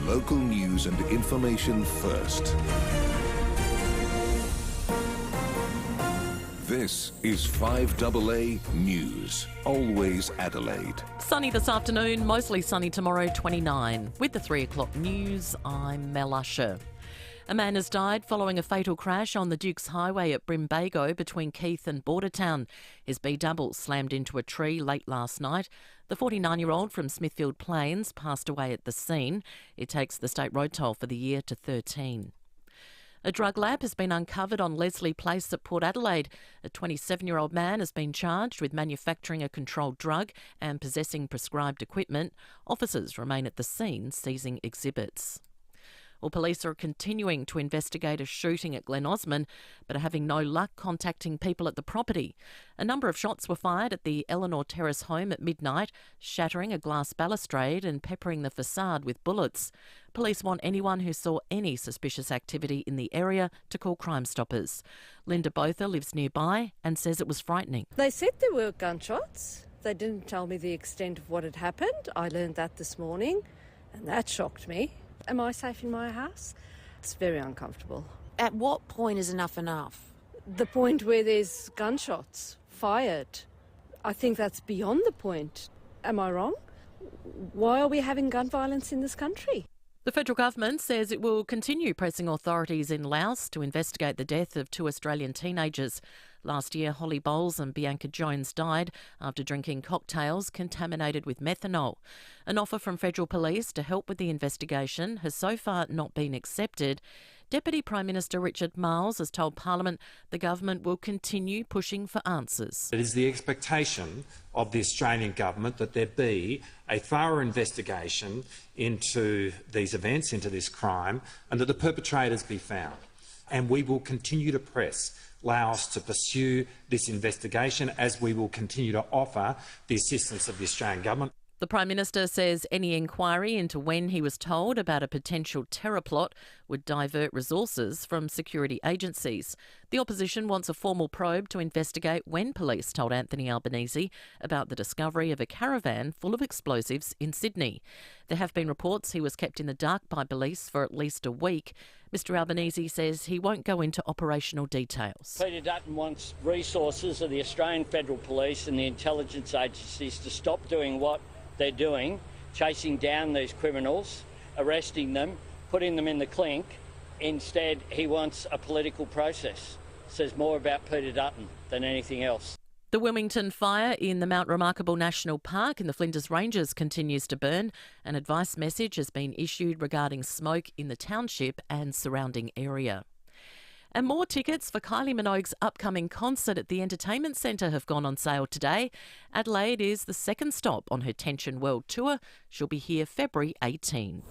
Local news and information first. This is 5AA News, always Adelaide. Sunny this afternoon, mostly sunny tomorrow, 29. With the 3 o'clock news, I'm Mel Usher. A man has died following a fatal crash on the Dukes Highway at Brimbago between Keith and Bordertown. His B-double slammed into a tree late last night. The 49-year-old from Smithfield Plains passed away at the scene. It takes the state road toll for the year to 13. A drug lab has been uncovered on Leslie Place at Port Adelaide. A 27-year-old man has been charged with manufacturing a controlled drug and possessing prescribed equipment. Officers remain at the scene seizing exhibits. Well, police are continuing to investigate a shooting at Glen Osmond, but are having no luck contacting people at the property. A number of shots were fired at the Eleanor Terrace home at midnight, shattering a glass balustrade and peppering the facade with bullets. Police want anyone who saw any suspicious activity in the area to call Crime Stoppers. Linda Botha lives nearby and says it was frightening. They said there were gunshots. They didn't tell me the extent of what had happened. I learned that this morning, and that shocked me. Am I safe in my house? It's very uncomfortable. At what point is enough enough? The point where there's gunshots fired. I think that's beyond the point. Am I wrong? Why are we having gun violence in this country? The federal government says it will continue pressing authorities in Laos to investigate the death of 2 Australian teenagers. Last year, Holly Bowles and Bianca Jones died after drinking cocktails contaminated with methanol. An offer from federal police to help with the investigation has so far not been accepted. Deputy Prime Minister Richard Marles has told Parliament the government will continue pushing for answers. It is the expectation of the Australian government that there be a thorough investigation into these events, into this crime, and that the perpetrators be found. And we will continue to press Laos to pursue this investigation, as we will continue to offer the assistance of the Australian government. The Prime Minister says any inquiry into when he was told about a potential terror plot would divert resources from security agencies. The opposition wants a formal probe to investigate when police told Anthony Albanese about the discovery of a caravan full of explosives in Sydney. There have been reports he was kept in the dark by police for at least a week. Mr Albanese says he won't go into operational details. Peter Dutton wants resources of the Australian Federal Police and the intelligence agencies to stop doing what they're doing, chasing down these criminals, arresting them, putting them in the clink. Instead, he wants a political process. Says more about Peter Dutton than anything else. The Wilmington fire in the Mount Remarkable National Park in the Flinders Ranges continues to burn. An advice message has been issued regarding smoke in the township and surrounding area. And more tickets for Kylie Minogue's upcoming concert at the Entertainment Centre have gone on sale today. Adelaide is the second stop on her Tension World Tour. She'll be here February 18.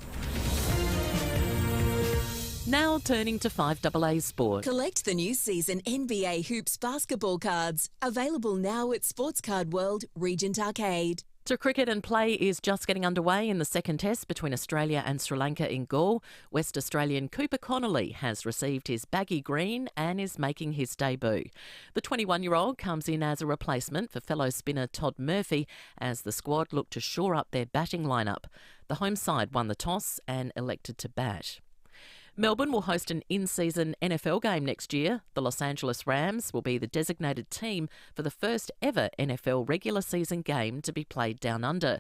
Now turning to 5AA Sport. Collect the new season NBA Hoops basketball cards. Available now at Sports Card World, Regent Arcade. To cricket, and play is just getting underway in the second test between Australia and Sri Lanka in Galle. West Australian Cooper Connolly has received his baggy green and is making his debut. The 21-year-old comes in as a replacement for fellow spinner Todd Murphy as the squad look to shore up their batting lineup. The home side won the toss and elected to bat. Melbourne will host an in-season NFL game next year. The Los Angeles Rams will be the designated team for the first ever NFL regular season game to be played down under.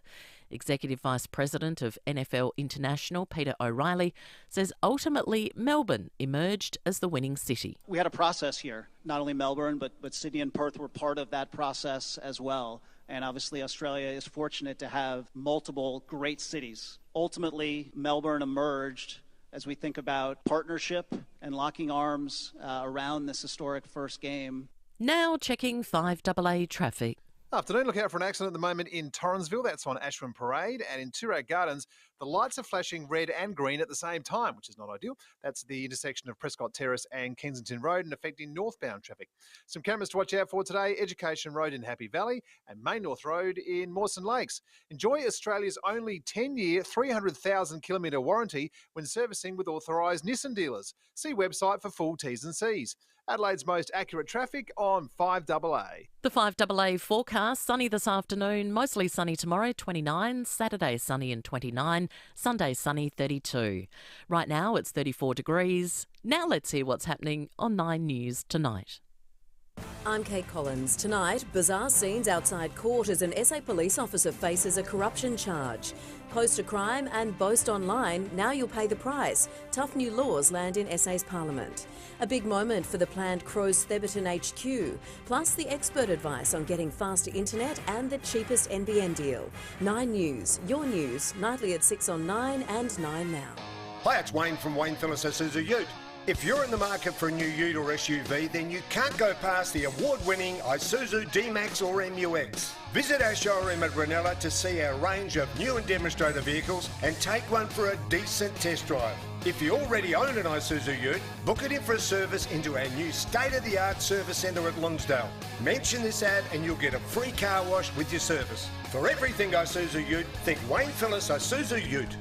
Executive Vice President of NFL International, Peter O'Reilly, says ultimately Melbourne emerged as the winning city. We had a process here. Not only Melbourne, but Sydney and Perth were part of that process as well. And obviously Australia is fortunate to have multiple great cities. Ultimately, Melbourne emerged as we think about partnership and locking arms around this historic first game. Now checking 5AA traffic. Afternoon, look out for an accident at the moment in Torrensville. That's on Ashwin Parade. And in Toorak Gardens, the lights are flashing red and green at the same time, which is not ideal. That's the intersection of Prescott Terrace and Kensington Road and affecting northbound traffic. Some cameras to watch out for today: Education Road in Happy Valley and Main North Road in Mawson Lakes. Enjoy Australia's only 10-year, 300,000-kilometre warranty when servicing with authorised Nissan dealers. See website for full T's and C's. Adelaide's most accurate traffic on 5AA. The 5AA forecast, sunny this afternoon, mostly sunny tomorrow, 29, Saturday sunny and 29, Sunday sunny, 32. Right now it's 34 degrees. Now let's hear what's happening on 9 News tonight. I'm Kate Collins. Tonight, bizarre scenes outside court as an SA police officer faces a corruption charge. Post a crime and boast online, now you'll pay the price. Tough new laws land in SA's parliament. A big moment for the planned Crows Theberton HQ, plus the expert advice on getting faster internet and the cheapest NBN deal. 9 News, your news, nightly at 6 on 9 and 9 now. Hi, it's Wayne from Wayne Phillips Isuzu Ute. If you're in the market for a new ute or SUV, then you can't go past the award-winning Isuzu D-Max or MUX. Visit our showroom at Ranella to see our range of new and demonstrator vehicles and take one for a decent test drive. If you already own an Isuzu ute, book it in for a service into our new state-of-the-art service centre at Lonsdale. Mention this ad and you'll get a free car wash with your service. For everything Isuzu ute, think Wayne Phillips Isuzu Ute.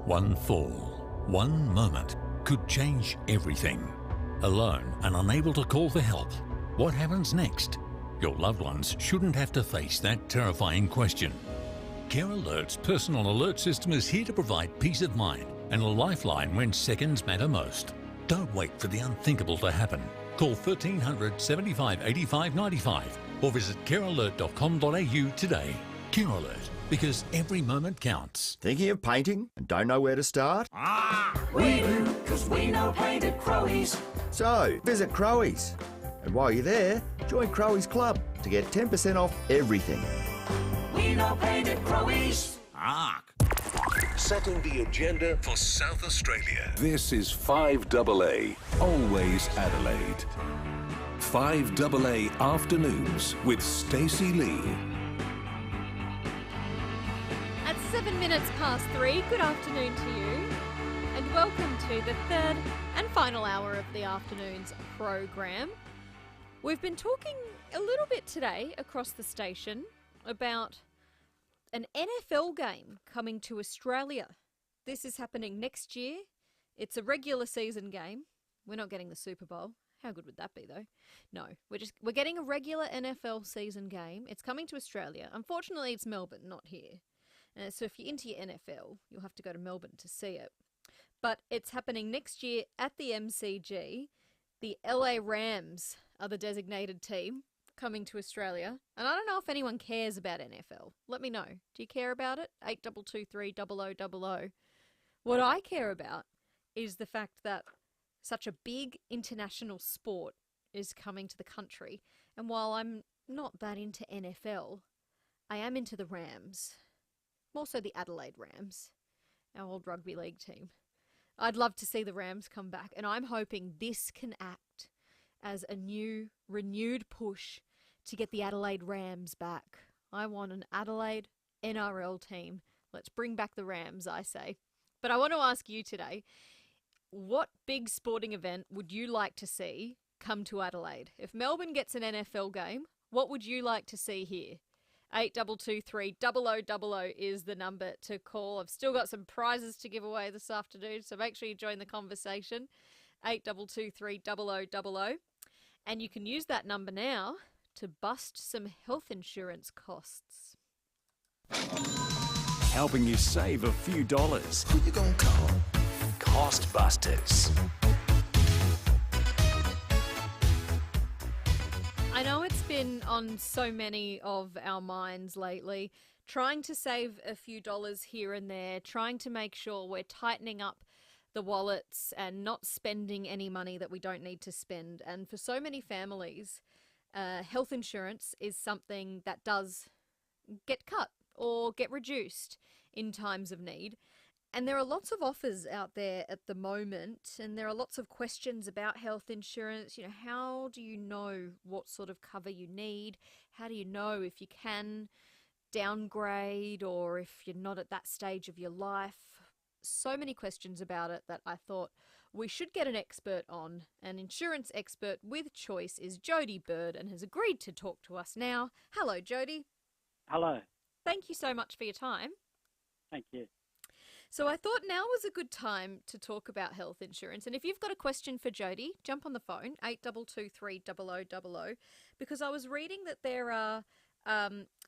One fall, one moment could change everything. Alone and unable to call for help, what happens next? Your loved ones shouldn't have to face that terrifying question. Care Alert's personal alert system is here to provide peace of mind and a lifeline when seconds matter most. Don't wait for the unthinkable to happen. Call 1300 75 85 95 or visit carealert.com.au today. Care Alert, because every moment counts. Thinking of painting and don't know where to start? We do, because we know paint at Crowies. So, visit Crowies. And while you're there, join Crowies Club to get 10% off everything. We know paint at Crowies. Setting the agenda for South Australia. This is 5AA, always Adelaide. 5AA Afternoons with Stacey Lee. At 7 minutes past 3, good afternoon to you, and welcome to the third and final hour of the afternoon's program. We've been talking a little bit today across the station about an NFL game coming to Australia. This is happening next year. It's a regular season game. We're not getting the Super Bowl. How good would that be, though? No, we're getting a regular NFL season game. It's coming to Australia. Unfortunately, it's Melbourne, not here. So if you're into your NFL, you'll have to go to Melbourne to see it. But it's happening next year at the MCG. The LA Rams are the designated team coming to Australia. And I don't know if anyone cares about NFL. Let me know. Do you care about it? 8223 0000. What I care about is the fact that such a big international sport is coming to the country. And while I'm not that into NFL, I am into the Rams. More so the Adelaide Rams, our old rugby league team. I'd love to see the Rams come back, and I'm hoping this can act as a new, renewed push to get the Adelaide Rams back. I want an Adelaide NRL team. Let's bring back the Rams, I say. But I want to ask you today, what big sporting event would you like to see come to Adelaide? If Melbourne gets an NFL game, what would you like to see here? 8223 0000 is the number to call. I've still got some prizes to give away this afternoon, so make sure you join the conversation. 8223 0000. And you can use that number now to bust some health insurance costs. Helping you save a few dollars. Who you gonna call? Cost Busters. I know it's been on so many of our minds lately, trying to save a few dollars here and there, trying to make sure we're tightening up the wallets and not spending any money that we don't need to spend. And for so many families, health insurance is something that does get cut or get reduced in times of need. And there are lots of offers out there at the moment, and there are lots of questions about health insurance. You know, how do you know what sort of cover you need? How do you know if you can downgrade or if you're not at that stage of your life? So many questions about it that I thought we should get an expert on. An insurance expert with choice is Jody Bird and has agreed to talk to us now. Hello, Jody. Hello. Thank you so much for your time. Thank you. So I thought now was a good time to talk about health insurance. And if you've got a question for Jody, jump on the phone, 8223 0000, because I was reading that there are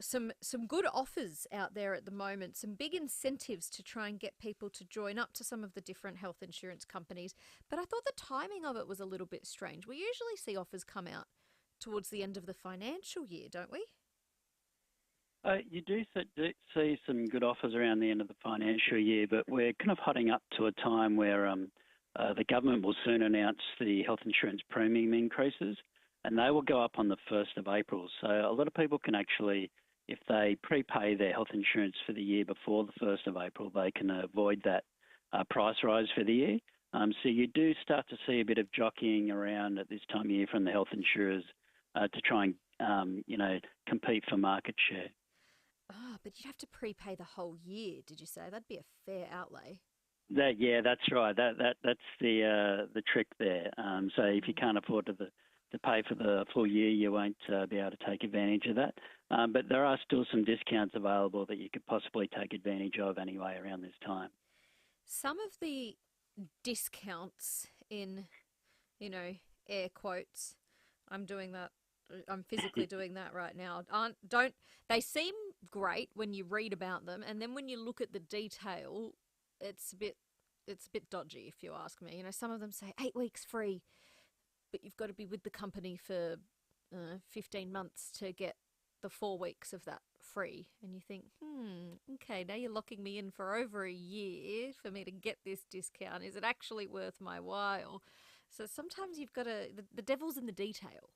some good offers out there at the moment, some big incentives to try and get people to join up to some of the different health insurance companies. But I thought the timing of it was a little bit strange. We usually see offers come out towards the end of the financial year, don't we? You do see some good offers around the end of the financial year, but we're kind of heading up to a time where the government will soon announce the health insurance premium increases, and they will go up on the 1st of April. So a lot of people can actually, if they prepay their health insurance for the year before the 1st of April, they can avoid that price rise for the year. So you do start to see a bit of jockeying around at this time of year from the health insurers to try and, compete for market share. Oh, but you'd have to prepay the whole year, did you say? That'd be a fair outlay. That's right. That's the trick there. So if you can't afford to pay for the full year, you won't be able to take advantage of that. But there are still some discounts available that you could possibly take advantage of anyway around this time. Some of the discounts in, air quotes, I'm doing that. I'm physically doing that right now. They seem great when you read about them, and then when you look at the detail, it's a bit dodgy, if you ask me. Some of them say 8 weeks free, but you've got to be with the company for 15 months to get the 4 weeks of that free. And you think, okay, now you're locking me in for over a year for me to get this discount. Is it actually worth my while? So sometimes you've got to, the devil's in the detail.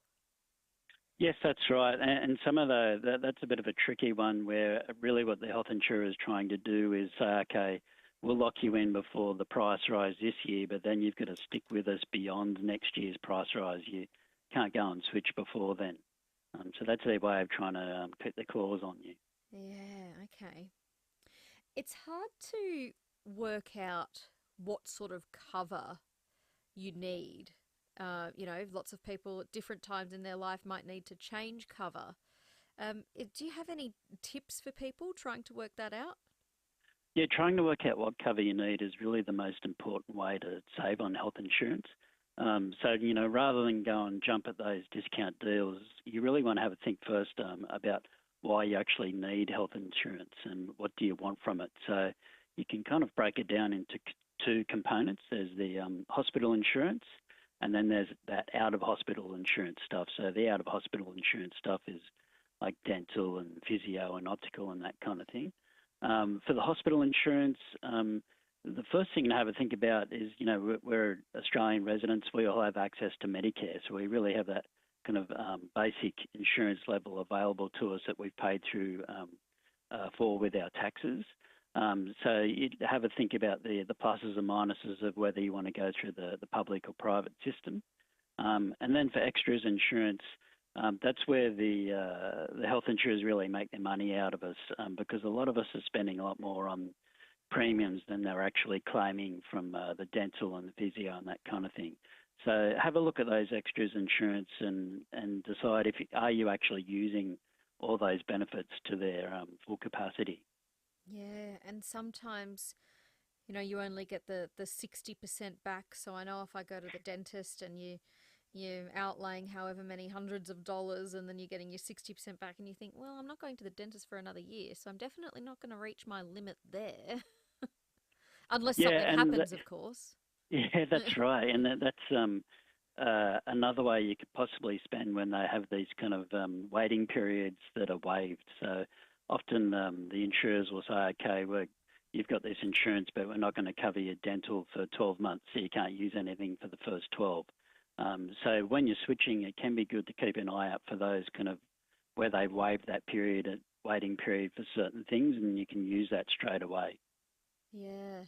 Yes, that's right. And some of that's a bit of a tricky one where really what the health insurer is trying to do is say, okay, we'll lock you in before the price rise this year, but then you've got to stick with us beyond next year's price rise. You can't go and switch before then. So that's their way of trying to put the clause on you. Yeah, okay. It's hard to work out what sort of cover you need. Lots of people at different times in their life might need to change cover. Do you have any tips for people trying to work that out? Yeah, trying to work out what cover you need is really the most important way to save on health insurance. So, rather than go and jump at those discount deals, you really want to have a think first about why you actually need health insurance and what do you want from it. So you can kind of break it down into two components. There's the hospital insurance, and then there's that out-of-hospital insurance stuff. So the out-of-hospital insurance stuff is like dental and physio and optical and that kind of thing. For the hospital insurance, the first thing to have a think about is, we're Australian residents. We all have access to Medicare. So we really have that kind of basic insurance level available to us that we've paid through for with our taxes. So you'd have a think about the pluses and minuses of whether you want to go through the public or private system. And then for extras insurance, that's where the health insurers really make their money out of us because a lot of us are spending a lot more on premiums than they're actually claiming from the dental and the physio and that kind of thing. So have a look at those extras insurance and decide are you actually using all those benefits to their full capacity. Yeah, and sometimes, you only get the 60% back. So I know if I go to the dentist and you're outlaying however many hundreds of dollars and then you're getting your 60% back and you think, well, I'm not going to the dentist for another year, so I'm definitely not going to reach my limit there. Unless something happens, of course. Yeah, that's right. And that's another way you could possibly spend when they have these kind of waiting periods that are waived. So often the insurers will say, okay, you've got this insurance, but we're not going to cover your dental for 12 months, so you can't use anything for the first 12. So when you're switching, it can be good to keep an eye out for those kind of where they waive that waiting period for certain things, and you can use that straight away. Yeah.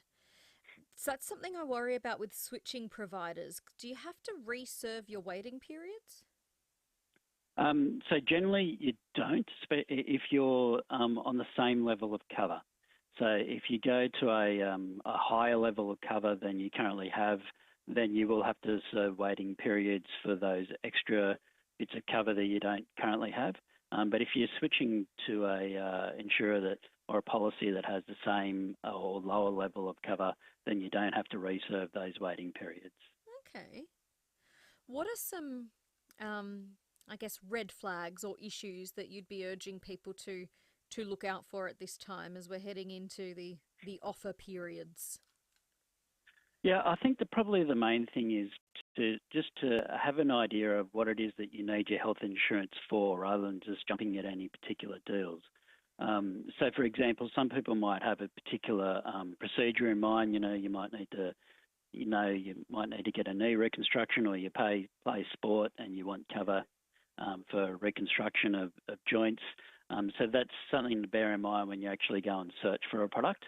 So that's something I worry about with switching providers. Do you have to reserve your waiting periods? So generally you don't if you're on the same level of cover. So if you go to a higher level of cover than you currently have, then you will have to serve waiting periods for those extra bits of cover that you don't currently have. But if you're switching to a insurer that or a policy that has the same or lower level of cover, then you don't have to reserve those waiting periods. Okay. What are some, I guess, red flags or issues that you'd be urging people to look out for at this time as we're heading into the offer periods? Yeah, I think probably the main thing is to have an idea of what it is that you need your health insurance for, rather than just jumping at any particular deals. So, for example, some people might have a particular procedure in mind. You might need to get a knee reconstruction, or you play sport and you want cover for reconstruction of joints. So that's something to bear in mind when you actually go and search for a product.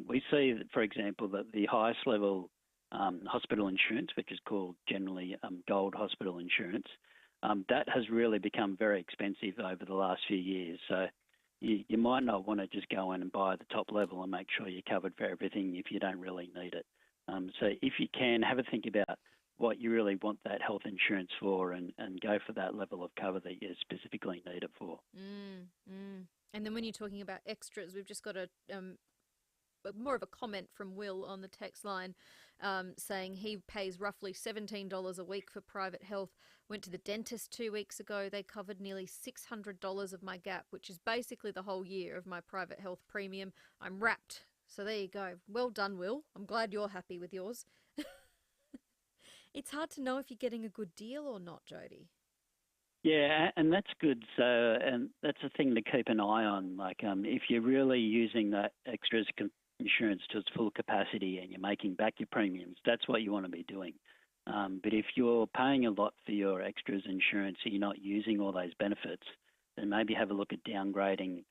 We see, for example, that the highest level hospital insurance, which is called generally gold hospital insurance, that has really become very expensive over the last few years. So you might not want to just go in and buy the top level and make sure you're covered for everything if you don't really need it. So if you can, have a think about what you really want that health insurance for, and go for that level of cover that you specifically need it for. And then when you're talking about extras, we've just got more of a comment from Will on the text line, saying he pays roughly $17 a week for private health. Went to the dentist 2 weeks ago. They covered nearly $600 of my gap, which is basically the whole year of my private health premium. I'm wrapped. So there you go. Well done, Will. I'm glad you're happy with yours. It's hard to know if you're getting a good deal or not, Jody. Yeah, and that's good. So, and that's a thing to keep an eye on. Like, if you're really using that extras insurance to its full capacity and you're making back your premiums, that's what you want to be doing. But if you're paying a lot for your extras insurance and you're not using all those benefits, then maybe have a look at downgrading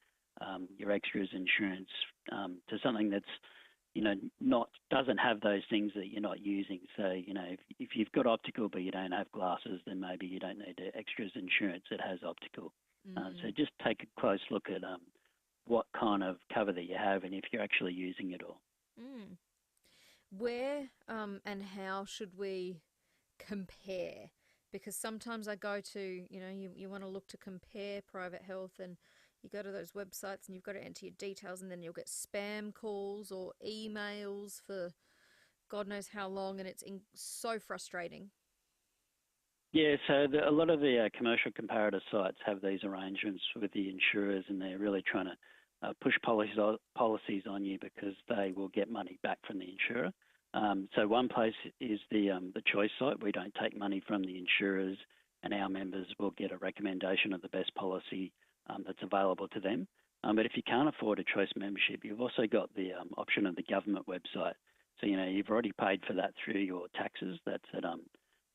your extras insurance to something that's, doesn't have those things that you're not using. So, if you've got optical but you don't have glasses, then maybe you don't need the extras insurance that has optical. So just take a close look at what kind of cover that you have and if you're actually using it all. Where and how should we compare? Because sometimes I go to, you want to look to compare private health, and you go to those websites and you've got to enter your details, and then you'll get spam calls or emails for God knows how long, and it's so frustrating. Yeah, so a lot of the commercial comparator sites have these arrangements with the insurers, and they're really trying to push policies on you because they will get money back from the insurer. So one place is the choice site. We don't take money from the insurers, and our members will get a recommendation of the best policy that's available to them. But if you can't afford a choice membership, you've also got the option of the government website. So, you've already paid for that through your taxes. That's at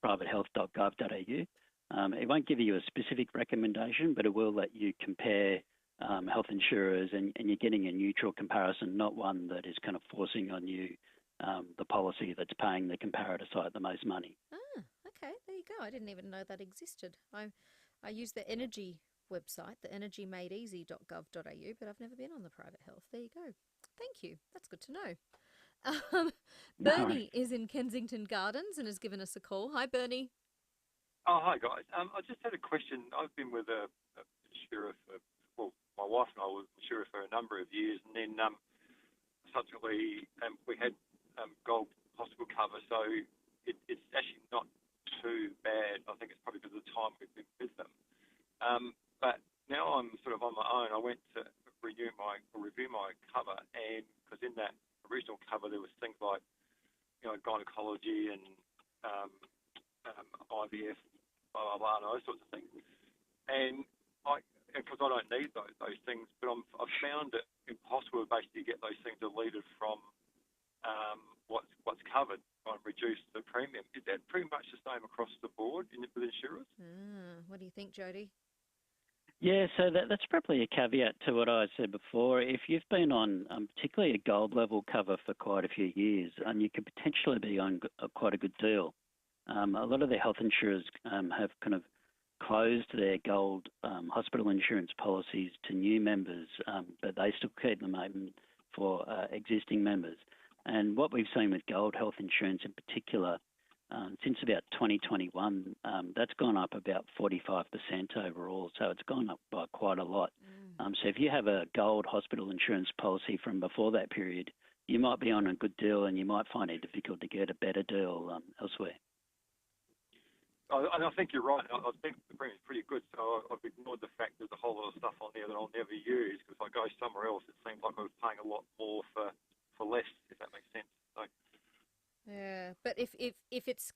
privatehealth.gov.au. It won't give you a specific recommendation, but it will let you compare health insurers, and you're getting a neutral comparison, not one that is kind of forcing on you the policy that's paying the comparator site the most money. Okay, there you go. I didn't even know that existed. I use the energy website, the energymadeeasy.gov.au, but I've never been on the private health. There you go. Thank you. That's good to know. Bernie is in Kensington Gardens and has given us a call. Hi, Bernie. Oh, hi, guys. I just had a question. I've been with a insurer my wife and I were insurer for a number of years, and then subsequently we had gold hospital cover, so it's actually not too bad. I think it's probably because of the time we've been with them. But now I'm sort of on my own. I went to review my cover, and because in that original cover there was things like, gynecology and IVF, blah, blah, blah, and those sorts of things. And because I don't need those things, but I've found it impossible to basically get those things deleted from what's covered and reduce the premium. Is that pretty much the same across the board with insurers? What do you think, Jody? Yeah, so that's probably a caveat to what I said before. If you've been on particularly a gold level cover for quite a few years, you could potentially be on quite a good deal. A lot of the health insurers have kind of closed their gold hospital insurance policies to new members, but they still keep them open for existing members. And what we've seen with gold health insurance in particular, since about 2021, that's gone up about 45% overall. So it's gone up by quite a lot. So if you have a gold hospital insurance policy from before that period, you might be on a good deal and you might find it difficult to get a better deal elsewhere. I think you're right. I think the premium's pretty good, so I've ignored the fact there's a whole lot of stuff on there that I'll never use, because if I go somewhere else, it seems like I was paying a lot more for less, if that makes sense. So. Yeah, but if it's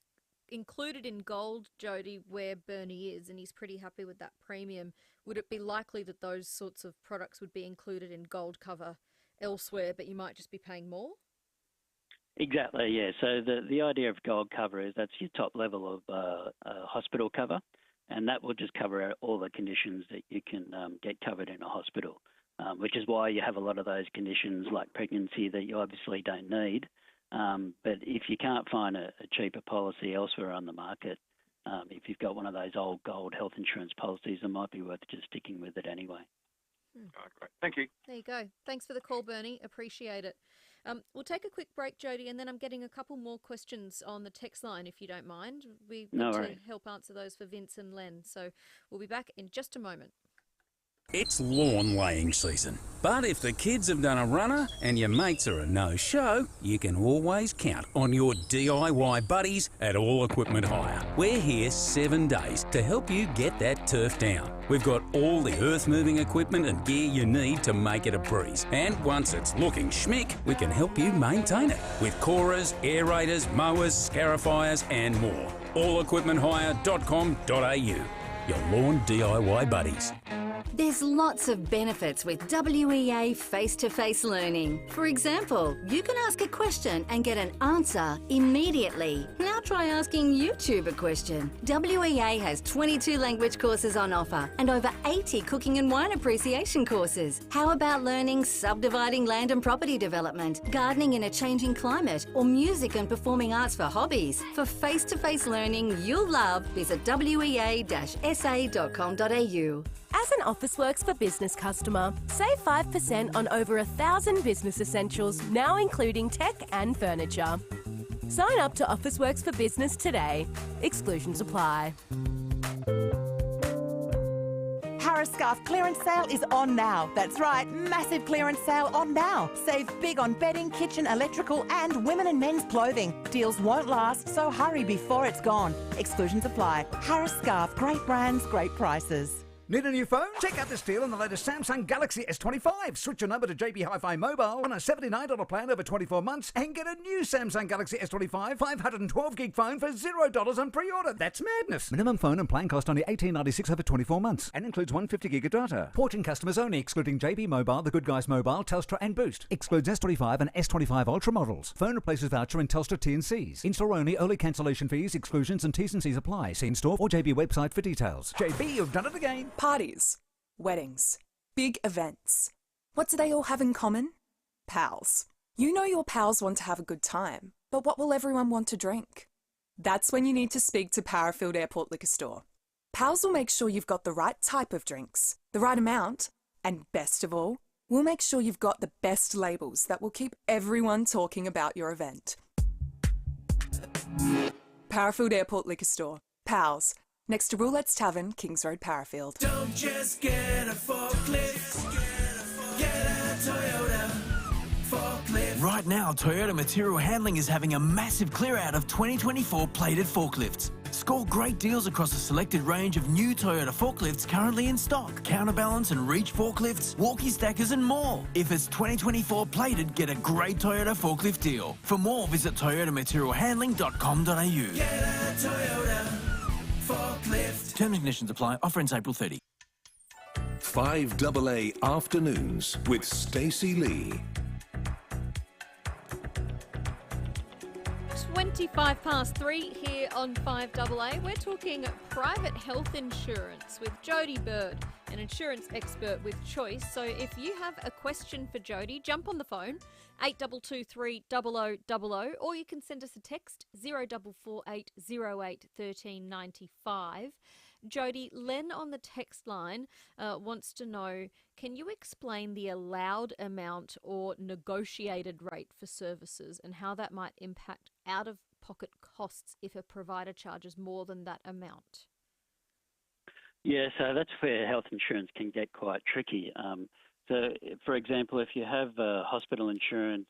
included in gold, Jody, where Bernie is, and he's pretty happy with that premium, would it be likely that those sorts of products would be included in gold cover elsewhere, but you might just be paying more? Exactly, yeah. So the idea of gold cover is that's your top level of hospital cover, and that will just cover all the conditions that you can get covered in a hospital, which is why you have a lot of those conditions like pregnancy that you obviously don't need. But if you can't find a cheaper policy elsewhere on the market, if you've got one of those old gold health insurance policies, it might be worth just sticking with it anyway. Great. Thank you. There you go. Thanks for the call, Bernie. Appreciate it. We'll take a quick break, Jody, and then I'm getting a couple more questions on the text line, if you don't mind. We want to help answer those for Vince and Len. So we'll be back in just a moment. It's lawn laying season, but if the kids have done a runner and your mates are a no-show, you can always count on your DIY buddies at All Equipment Hire. We're here 7 days to help you get that turf down. We've got all the earth-moving equipment and gear you need to make it a breeze. And once it's looking schmick, we can help you maintain it with corers, aerators, mowers, scarifiers and more. allequipmenthire.com.au. Your lawn DIY buddies. There's lots of benefits with WEA face-to-face learning. For example, you can ask a question and get an answer immediately. Now try asking YouTube a question. WEA has 22 language courses on offer and over 80 cooking and wine appreciation courses. How about learning subdividing land and property development, gardening in a changing climate, or music and performing arts for hobbies? For face-to-face learning you'll love, visit wea-sa.com.au. As an Officeworks for Business customer, save 5% on over 1,000 business essentials, now including tech and furniture. Sign up to Officeworks for Business today. Exclusions apply. Harris Scarf clearance sale is on now. That's right, massive clearance sale on now. Save big on bedding, kitchen, electrical and women and men's clothing. Deals won't last, so hurry before it's gone. Exclusions apply. Harris Scarf, great brands, great prices. Need a new phone? Check out this deal on the latest Samsung Galaxy S25. Switch your number to JB Hi-Fi Mobile on a $79 plan over 24 months and get a new Samsung Galaxy S25 512GB phone for $0 on pre-order. That's madness. Minimum phone and plan cost only $18.96 over 24 months and includes 150GB of data. Porting customers only, excluding JB Mobile, The Good Guys Mobile, Telstra and Boost. Excludes S25 and S25 Ultra models. Phone replaces voucher and Telstra T&Cs. In-store only, early cancellation fees, exclusions and T's and C's apply. See in-store or JB website for details. JB, you've done it again. Parties, weddings, big events. What do they all have in common? Pals. You know your pals want to have a good time, but what will everyone want to drink? That's when you need to speak to Parafield Airport Liquor Store. Pals will make sure you've got the right type of drinks, the right amount, and best of all, we'll make sure you've got the best labels that will keep everyone talking about your event. Parafield Airport Liquor Store. Pals. Next to Roulette's Tavern, Kings Road, Parafield. Don't just get a forklift, get a Toyota forklift. Right now, Toyota Material Handling is having a massive clear-out of 2024 plated forklifts. Score great deals across a selected range of new Toyota forklifts currently in stock. Counterbalance and reach forklifts, walkie stackers and more. If it's 2024 plated, get a great Toyota forklift deal. For more, visit toyotamaterialhandling.com.au. Get a Toyota forklift. Terms and conditions apply. Offer ends April 30. 5AA Afternoons with Stacey Lee. 3:25 here on 5AA. We're talking private health insurance with Jody Bird, an insurance expert with choice. So if you have a question for Jody, jump on the phone, 8223 0000, or you can send us a text, 0448 08 1395. Jody, Len on the text line wants to know, can you explain the allowed amount or negotiated rate for services and how that might impact out-of-pocket costs if a provider charges more than that amount? Yeah, so that's where health insurance can get quite tricky. So, for example, if you have hospital insurance,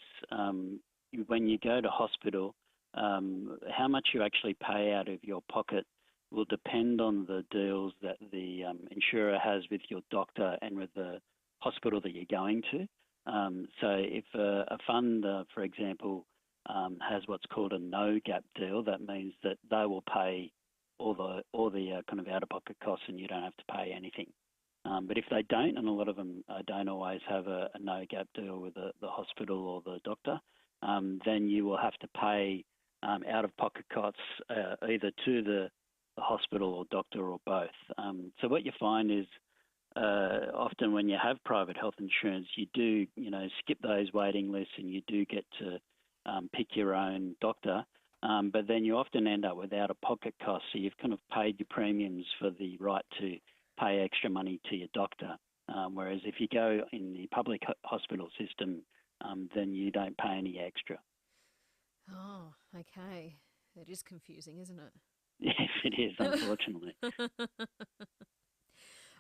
when you go to hospital, how much you actually pay out of your pocket will depend on the deals that the insurer has with your doctor and with the hospital that you're going to. So if a fund, for example, has what's called a no-gap deal, that means that they will pay all the kind of out-of-pocket costs and you don't have to pay anything. But if they don't, and a lot of them don't always have a no-gap deal with the hospital or the doctor, then you will have to pay out-of-pocket costs either to the hospital or doctor or both. So what you find is often when you have private health insurance, you do, skip those waiting lists and you do get to pick your own doctor. But then you often end up with out-of-pocket costs. So you've kind of paid your premiums for the right to pay extra money to your doctor. Whereas if you go in the public hospital system, then you don't pay any extra. Oh, okay. It is confusing, isn't it? Yes, it is, unfortunately.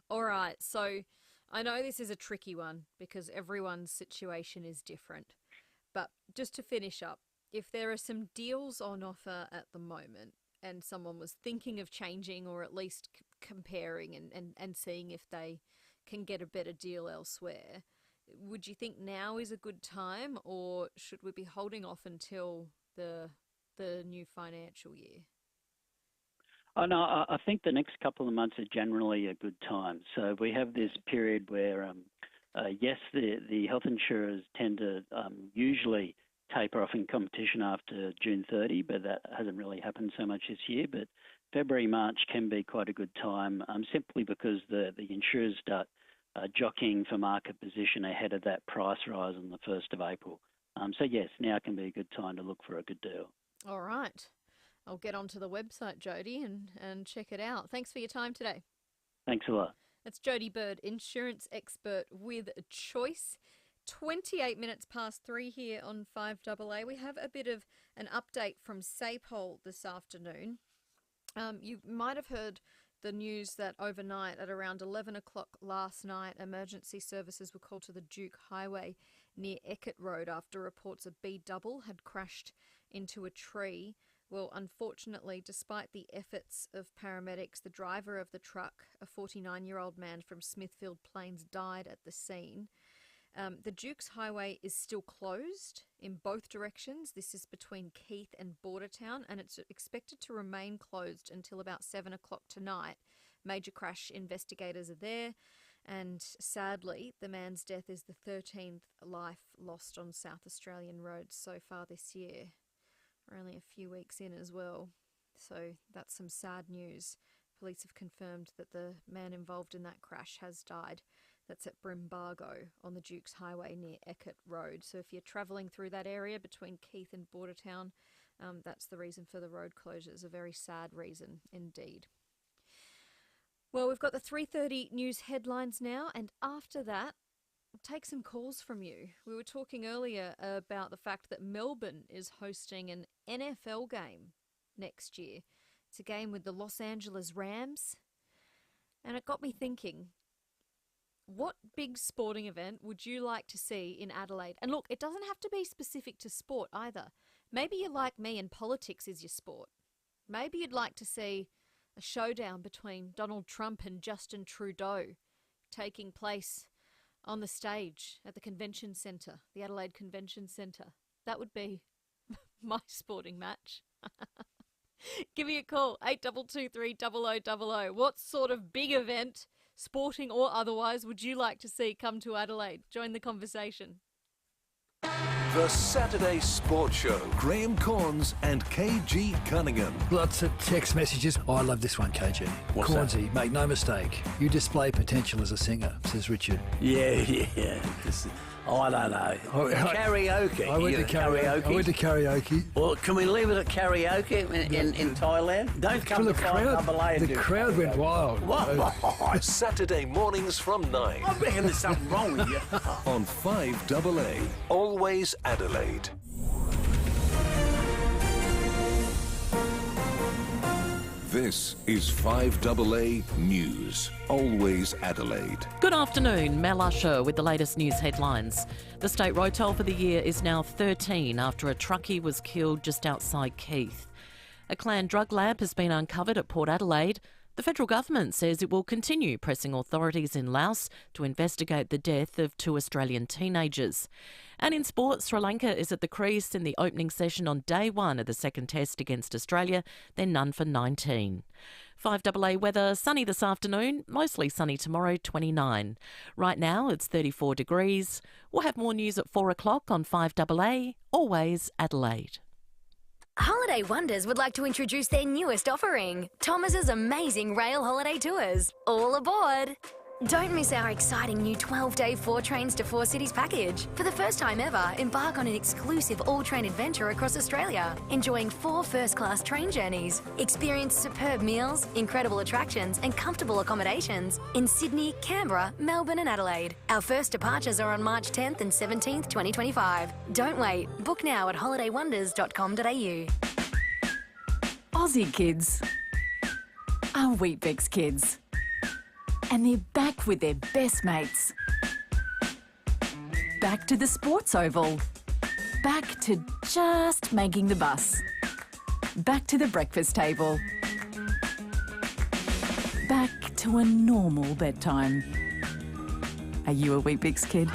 All right. So I know this is a tricky one because everyone's situation is different. But just to finish up, if there are some deals on offer at the moment and someone was thinking of changing or at least comparing and seeing if they can get a better deal elsewhere, would you think now is a good time, or should we be holding off until the new financial year? Oh, no, I think the next couple of months are generally a good time. So we have this period where, yes, the health insurers tend to usually taper off in competition after June 30, but that hasn't really happened so much this year. But February, March can be quite a good time simply because the insurers start jockeying for market position ahead of that price rise on the 1st of April. So, yes, now can be a good time to look for a good deal. All right. I'll get onto the website, Jody, and check it out. Thanks for your time today. Thanks a lot. That's Jody Bird, insurance expert with Choice. 28 minutes past 3 here on 5AA. We have a bit of an update from SAPOL this afternoon. You might have heard the news that overnight at around 11 o'clock last night, emergency services were called to the Duke Highway near Eckett Road after reports a B-double had crashed into a tree. Well, unfortunately, despite the efforts of paramedics, the driver of the truck, a 49-year-old man from Smithfield Plains, died at the scene. The Dukes Highway is still closed in both directions. This is between Keith and Bordertown, and it's expected to remain closed until about 7 o'clock tonight. Major crash investigators are there, and sadly, the man's death is the 13th life lost on South Australian roads so far this year. We're only a few weeks in as well, so that's some sad news. Police have confirmed that the man involved in that crash has died. That's at Brimbargo on the Dukes Highway near Eckett Road. So if you're travelling through that area between Keith and Bordertown, that's the reason for the road closures, a very sad reason indeed. Well, we've got the 3:30 news headlines now, and after that, we'll take some calls from you. We were talking earlier about the fact that Melbourne is hosting an NFL game next year. It's a game with the Los Angeles Rams, and it got me thinking, what big sporting event would you like to see in Adelaide? And look, it doesn't have to be specific to sport either. Maybe you're like me and politics is your sport. Maybe you'd like to see a showdown between Donald Trump and Justin Trudeau taking place on the stage at the convention centre, the Adelaide Convention Centre. That would be my sporting match. Give me a call, 8223 0000. What sort of big event, sporting or otherwise, would you like to see come to Adelaide? Join the conversation. The Saturday Sport Show. Graham Corns and KG Cunningham. Lots of text messages. Oh, I love this one, KG. What's Cornsy, make no mistake. You display potential as a singer, says Richard. Yeah. I don't know. Karaoke. I went to karaoke. Well, can we leave it at karaoke in Thailand? Don't come to 5AA and the crowd went wild. What? Saturday mornings from 9. I reckon there's something wrong with you. On 5AA. Always Adelaide. This is 5AA News. Always Adelaide. Good afternoon, Mel Usher with the latest news headlines. The state road toll for the year is now 13 after a truckie was killed just outside Keith. A Clan drug lab has been uncovered at Port Adelaide. The federal government says it will continue pressing authorities in Laos to investigate the death of 2 Australian teenagers. And in sport, Sri Lanka is at the crease in the opening session on day 1 of the second test against Australia, then none for 19. 5AA weather, sunny this afternoon, mostly sunny tomorrow, 29. Right now it's 34 degrees. We'll have more news at 4 o'clock on 5AA, always Adelaide. Holiday Wonders would like to introduce their newest offering, Thomas's amazing rail holiday tours. All aboard! Don't miss our exciting new 12-day 4 trains to 4 cities package. For the first time ever, embark on an exclusive all-train adventure across Australia, enjoying 4 first-class train journeys. Experience superb meals, incredible attractions and comfortable accommodations in Sydney, Canberra, Melbourne and Adelaide. Our first departures are on March 10th and 17th, 2025. Don't wait. Book now at holidaywonders.com.au. Aussie kids are Weet-Bix kids. And they're back with their best mates. Back to the sports oval. Back to just making the bus. Back to the breakfast table. Back to a normal bedtime. Are you a Weet-Bix kid?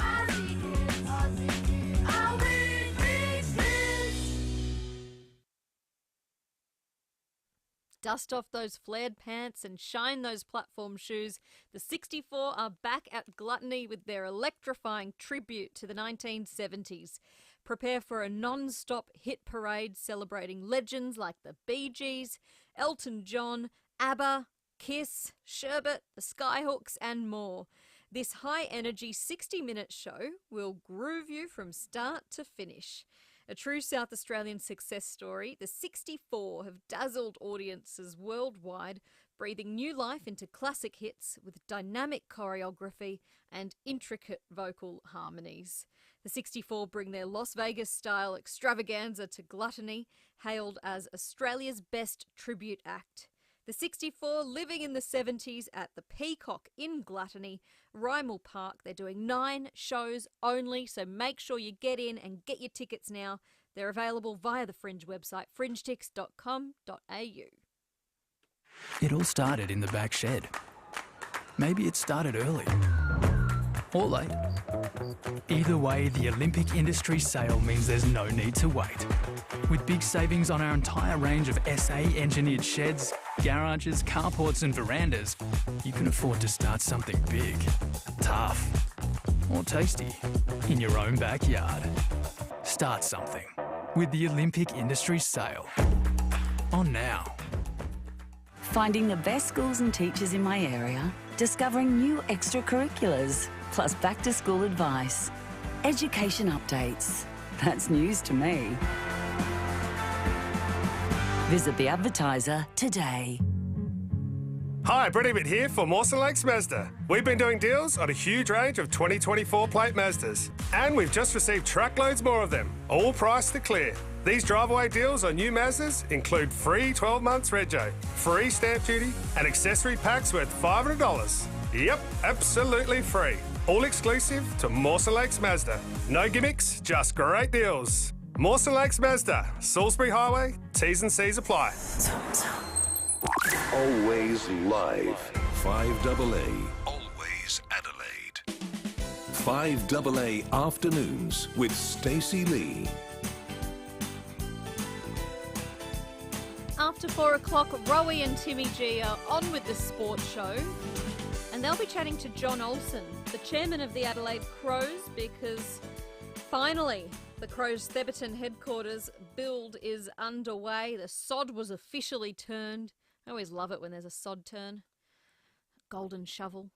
Dust off those flared pants and shine those platform shoes. The 64 are back at Gluttony with their electrifying tribute to the 1970s. Prepare for a non-stop hit parade celebrating legends like the Bee Gees, Elton John, ABBA, Kiss, Sherbet, the Skyhooks and more. This high-energy 60-minute show will groove you from start to finish. A true South Australian success story, the 64 have dazzled audiences worldwide, breathing new life into classic hits with dynamic choreography and intricate vocal harmonies. The 64 bring their Las Vegas-style extravaganza to Gluttony, hailed as Australia's best tribute act. The 64 living in the 70s at the Peacock in Gluttony, Rymel Park. They're doing 9 shows only, so make sure you get in and get your tickets now. They're available via the Fringe website, fringetix.com.au. It all started in the back shed. Maybe it started early. Or late. Either way, the Olympic Industry sale means there's no need to wait. With big savings on our entire range of SA-engineered sheds, garages, carports and verandas, you can afford to start something big, tough, or tasty in your own backyard. Start something with the Olympic Industry sale. On now. Finding the best schools and teachers in my area, discovering new extracurriculars, plus back-to-school advice. Education updates. That's news to me. Visit The Advertiser today. Hi, Brett Ebert here for Mawson Lakes Mazda. We've been doing deals on a huge range of 2024 plate Mazdas. And we've just received truckloads more of them, all priced to clear. These drive-away deals on new Mazdas include free 12 months rego, free stamp duty, and accessory packs worth $500. Yep, absolutely free. All exclusive to Mawson Lakes Mazda. No gimmicks, just great deals. Mawson Lakes Mazda, Salisbury Highway, T's and C's apply. Always live. 5AA. Always Adelaide. 5AA Afternoons with Stacey Lee. After 4 o'clock, Rowie and Timmy G are on with the sports show. And they'll be chatting to John Olsen, the chairman of the Adelaide Crows, because finally the Crows Theberton headquarters build is underway. The sod was officially turned. I always love it when there's a sod turn. Golden shovel.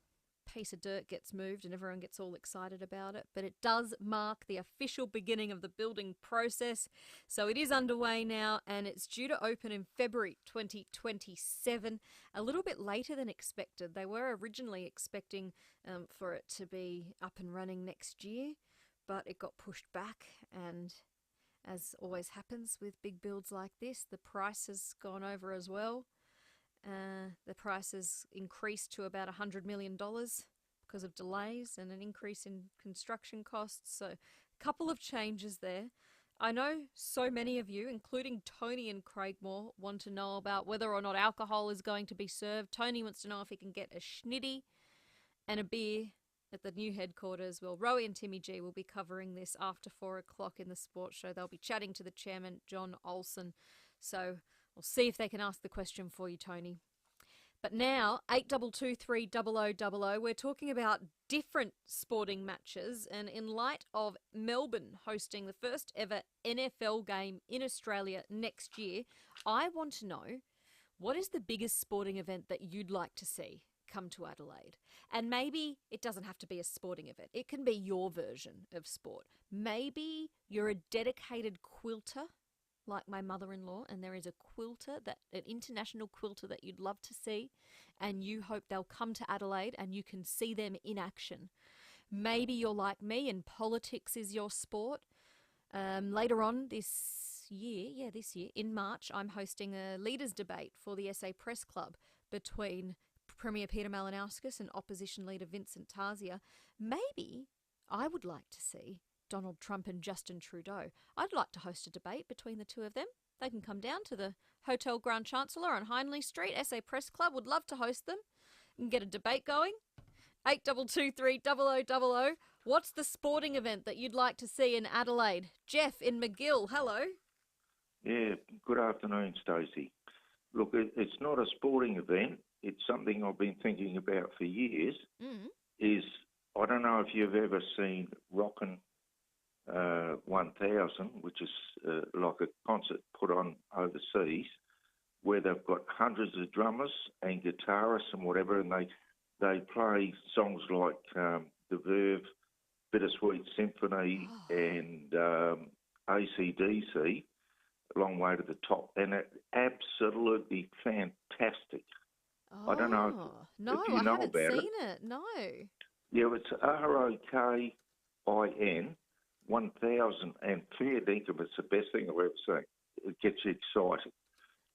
Piece of dirt gets moved and everyone gets all excited about it. But it does mark the official beginning of the building process. So it is underway now and it's due to open in February 2027, a little bit later than expected. They were originally expecting for it to be up and running next year, but it got pushed back, and as always happens with big builds like this, the price has gone over as well. The price has increased to about $100 million because of delays and an increase in construction costs. So a couple of changes there. I know so many of you, including Tony and Craigmore, want to know about whether or not alcohol is going to be served. Tony wants to know if he can get a schnitty and a beer at the new headquarters. Well, Rowie and Timmy G will be covering this after 4 o'clock in the sports show. They'll be chatting to the chairman, John Olsen. So we'll see if they can ask the question for you, Tony. But now, 82230000, we're talking about different sporting matches, and in light of Melbourne hosting the first ever NFL game in Australia next year, I want to know, what is the biggest sporting event that you'd like to see come to Adelaide? And maybe it doesn't have to be a sporting event. It can be your version of sport. Maybe you're a dedicated quilter, like my mother-in-law, and there is a quilter, an international quilter that you'd love to see, and you hope they'll come to Adelaide and you can see them in action. Maybe you're like me and politics is your sport. Later on this year, in March, I'm hosting a leaders debate for the SA Press Club between Premier Peter Malinauskas and Opposition Leader Vincent Tarzia. Maybe I would like to see Donald Trump and Justin Trudeau. I'd like to host a debate between the two of them. They can come down to the Hotel Grand Chancellor on Hindley Street. SA Press Club would love to host them and get a debate going. 82230000. What's the sporting event that you'd like to see in Adelaide? Jeff in McGill, hello. Yeah, good afternoon, Stacey. Look, it's not a sporting event. It's something I've been thinking about for years. I don't know if you've ever seen Rockin' 1000, which is like a concert put on overseas, where they've got hundreds of drummers and guitarists and whatever, and they play songs like The Verve, Bittersweet Symphony, and AC/DC, Long Way to the Top, and it's absolutely fantastic. I don't know if you know haven't about seen it. No. Yeah, it's ROKIN 1000, and fair dinkum, it's the best thing I've ever seen. It gets you excited.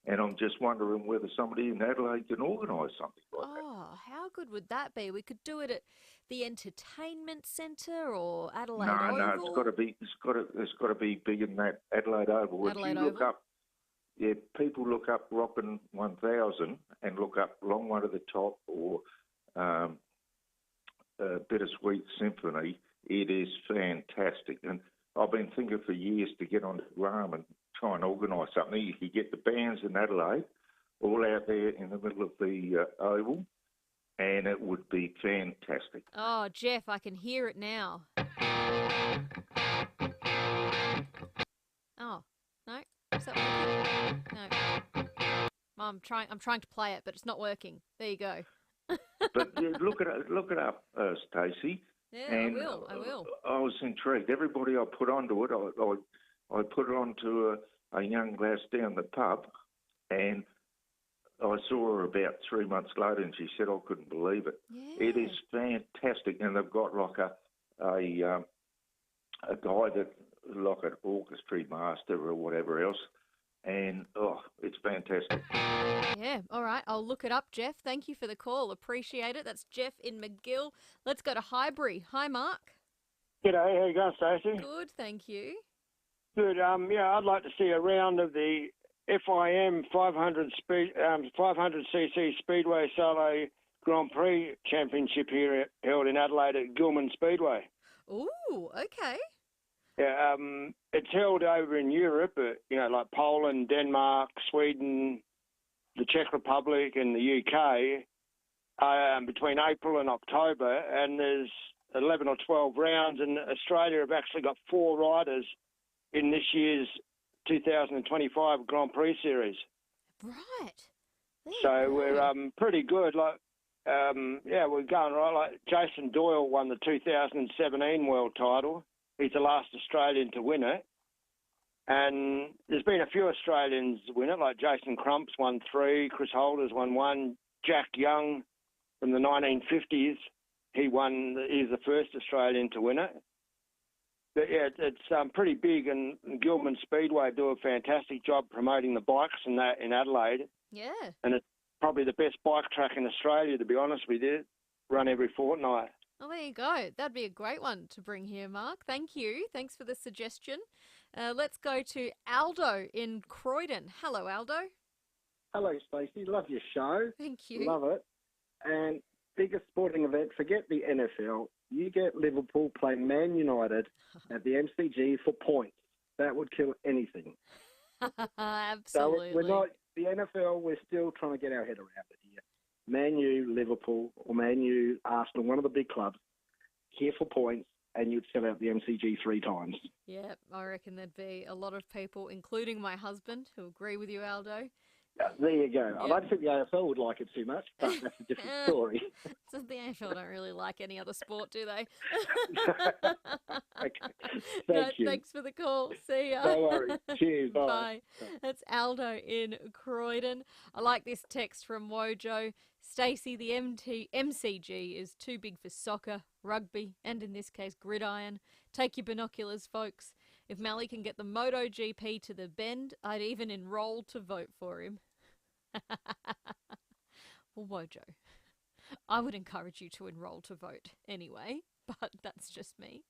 And I'm just wondering whether somebody in Adelaide can organise something like that. Oh, how good would that be? We could do it at the Entertainment Centre or Adelaide No, Oval. it's got to be bigger than that. Adelaide Oval. Adelaide if you look Oval? up, people look up Rockin' 1000 and look up Long Way to the Top or Bittersweet Symphony. It is fantastic, and I've been thinking for years to get on the Graham and try and organise something. You could get the bands in Adelaide all out there in the middle of the Oval, and it would be fantastic. Oh, Jeff, I can hear it now. Oh, no? Is that working? No. I'm trying to play it, but it's not working. There you go. But yeah, look it up, Stacey. Yeah, and I will. I was intrigued. Everybody I put onto it, I put it onto a young lass down the pub, and I saw her about 3 months later, and she said I couldn't believe it. Yeah. It is fantastic, and they've got like a guy that like an orchestra master or whatever else, and it's fantastic. Yeah, all right. I'll look it up, Jeff. Thank you for the call. Appreciate it. That's Jeff in McGill. Let's go to Highbury. Hi, Mark. G'day, how you going, Stacey? Good, thank you. Good. I'd like to see a round of the FIM 500cc Speedway Solo Grand Prix Championship here held in Adelaide at Gilman Speedway. Ooh, okay. Yeah, it's held over in Europe, like Poland, Denmark, Sweden, the Czech Republic, and the UK, between April and October, and there's 11 or 12 rounds, and Australia have actually got 4 riders in this year's 2025 Grand Prix Series. Right. So we're pretty good. Like, we're going right. Like Jason Doyle won the 2017 world title. He's the last Australian to win it. And there's been a few Australians win it, like Jason Crumps won 3, Chris Holders won 1, Jack Young from the 1950s, he's the first Australian to win it. But yeah, it's pretty big, and Gilman Speedway do a fantastic job promoting the bikes and that in Adelaide. Yeah. And probably the best bike track in Australia, to be honest with you. Run every fortnight. Oh, there you go. That'd be a great one to bring here, Mark. Thank you. Thanks for the suggestion. Let's go to Aldo in Croydon. Hello, Aldo. Hello, Stacey. Love your show. Thank you. Love it. And biggest sporting event, forget the NFL. You get Liverpool play Man United at the MCG for points. That would kill anything. Absolutely. So we're not, the NFL, we're still trying to get our head around it here. Man U, Liverpool, or Man U, Arsenal, one of the big clubs, here for points, and you'd sell out the MCG 3 times. Yeah, I reckon there'd be a lot of people, including my husband, who agree with you, Aldo. There you go. I don't think the AFL would like it too much, but that's a different story. So the AFL don't really like any other sport, do they? Okay. Thank you. Thanks for the call. See ya. No worries. Cheers. Bye. Bye. That's Aldo in Croydon. I like this text from Wojo. Stacey, the MCG is too big for soccer, rugby, and in this case, gridiron. Take your binoculars, folks. If Mally can get the MotoGP to the Bend, I'd even enroll to vote for him. Well, Wojo, I would encourage you to enroll to vote anyway, but that's just me.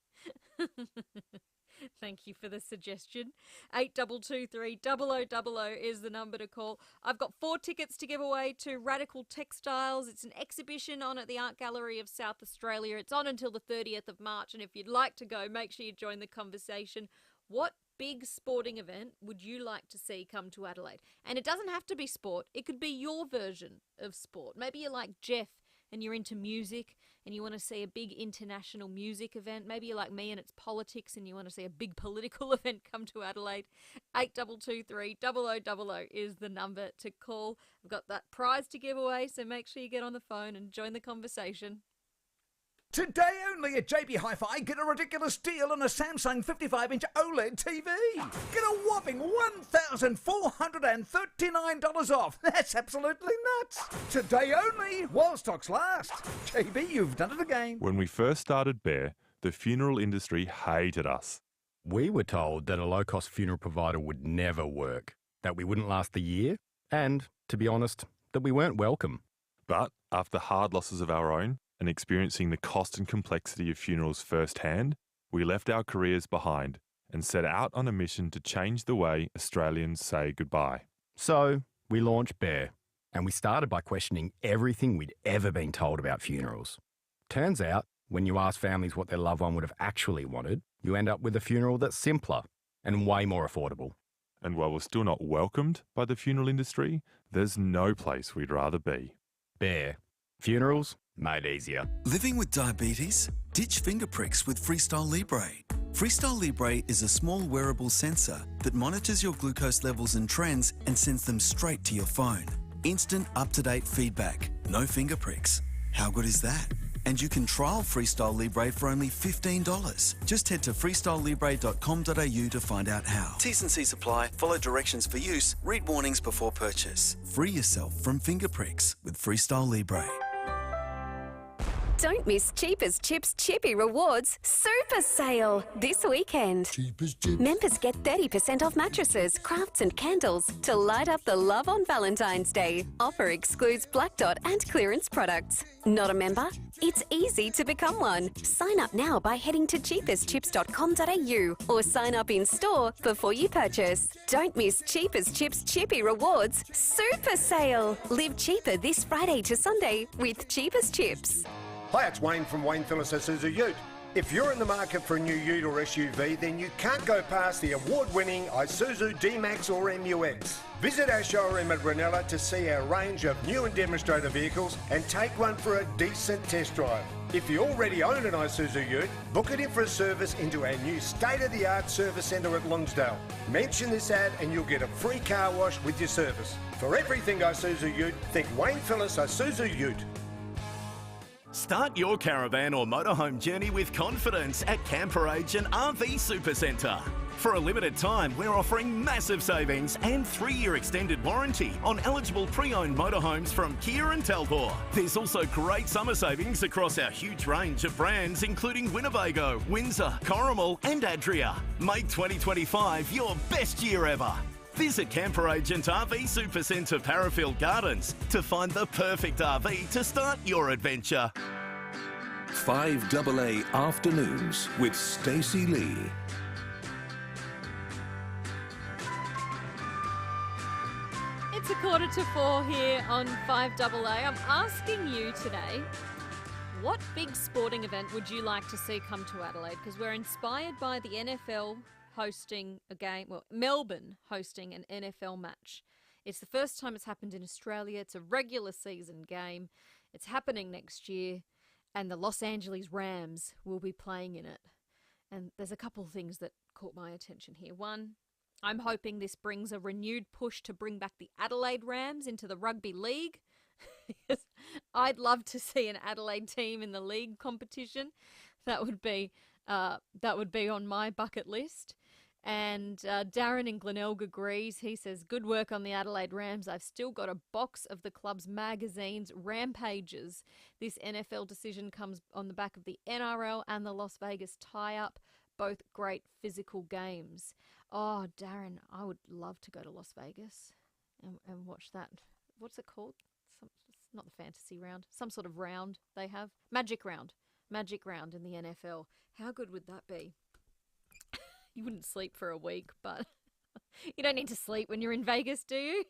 Thank you for the suggestion. 8223 0000 is the number to call. I've got 4 tickets to give away to Radical Textiles. It's an exhibition on at the Art Gallery of South Australia. It's on until the 30th of March, and if you'd like to go, make sure you join the conversation. What big sporting event would you like to see come to Adelaide? And it doesn't have to be sport. It could be your version of sport. Maybe you're like Jeff and you're into music and you want to see a big international music event. Maybe you're like me and it's politics and you want to see a big political event come to Adelaide. 8223 0000 is the number to call. I've got that prize to give away, so make sure you get on the phone and join the conversation. Today only at JB Hi-Fi, get a ridiculous deal on a Samsung 55-inch OLED TV. Get a whopping $1,439 off. That's absolutely nuts. Today only, while stocks last. JB, you've done it again. When we first started Bear, the funeral industry hated us. We were told that a low-cost funeral provider would never work, that we wouldn't last the year, and, to be honest, that we weren't welcome. But after hard losses of our own, and experiencing the cost and complexity of funerals firsthand, we left our careers behind and set out on a mission to change the way Australians say goodbye. So we launched Bear, and we started by questioning everything we'd ever been told about funerals. Turns out, when you ask families what their loved one would have actually wanted, you end up with a funeral that's simpler and way more affordable. And while we're still not welcomed by the funeral industry, there's no place we'd rather be. Bear. Funerals made easier. Living with diabetes? Ditch finger pricks with Freestyle Libre. Freestyle Libre is a small wearable sensor that monitors your glucose levels and trends and sends them straight to your phone. Instant, up-to-date feedback. No finger pricks. How good is that? And you can trial Freestyle Libre for only $15. Just head to freestylelibre.com.au to find out how. T's and C's apply. Follow directions for use. Read warnings before purchase. Free yourself from finger pricks with Freestyle Libre. Don't miss Cheapers Chips Chippy Rewards Super Sale this weekend. Cheapers Chips. Members get 30% off mattresses, crafts and candles to light up the love on Valentine's Day. Offer excludes Black Dot and clearance products. Not a member? It's easy to become one. Sign up now by heading to cheaperschips.com.au or sign up in store before you purchase. Don't miss Cheapers Chips Chippy Rewards Super Sale. Live cheaper this Friday to Sunday with Cheapers Chips. Hi, it's Wayne from Wayne Phillips Isuzu Ute. If you're in the market for a new ute or SUV, then you can't go past the award-winning Isuzu D-Max or MUX. Visit our showroom at Ranella to see our range of new and demonstrator vehicles and take one for a decent test drive. If you already own an Isuzu Ute, book it in for a service into our new state-of-the-art service centre at Lonsdale. Mention this ad and you'll get a free car wash with your service. For everything Isuzu Ute, think Wayne Phillips Isuzu Ute. Start your caravan or motorhome journey with confidence at Camper Age and RV Supercentre. For a limited time, we're offering massive savings and 3-year extended warranty on eligible pre-owned motorhomes from Kia and Talbot. There's also great summer savings across our huge range of brands, including Winnebago, Windsor, Corrimal and Adria. Make 2025 your best year ever. Visit Camper Agent RV Supercentre Parafield Gardens to find the perfect RV to start your adventure. 5AA Afternoons with Stacey Lee. It's 3:45 here on 5AA. I'm asking you today, what big sporting event would you like to see come to Adelaide? Because we're inspired by the NFL hosting a game, well, Melbourne hosting an NFL match. It's the first time it's happened in Australia. It's a regular season game. It's happening next year, and the Los Angeles Rams will be playing in it. And there's a couple of things that caught my attention here. One, I'm hoping this brings a renewed push to bring back the Adelaide Rams into the rugby league. I'd love to see an Adelaide team in the league competition. That would be on my bucket list. And Darren in Glenelg agrees. He says, good work on the Adelaide Rams. I've still got a box of the club's magazines, Rampages. This NFL decision comes on the back of the NRL and the Las Vegas tie-up. Both great physical games. Oh, Darren, I would love to go to Las Vegas and watch that. What's it called? It's not the fantasy round. Some sort of round they have. Magic round. Magic round in the NFL. How good would that be? You wouldn't sleep for a week, but you don't need to sleep when you're in Vegas, do you?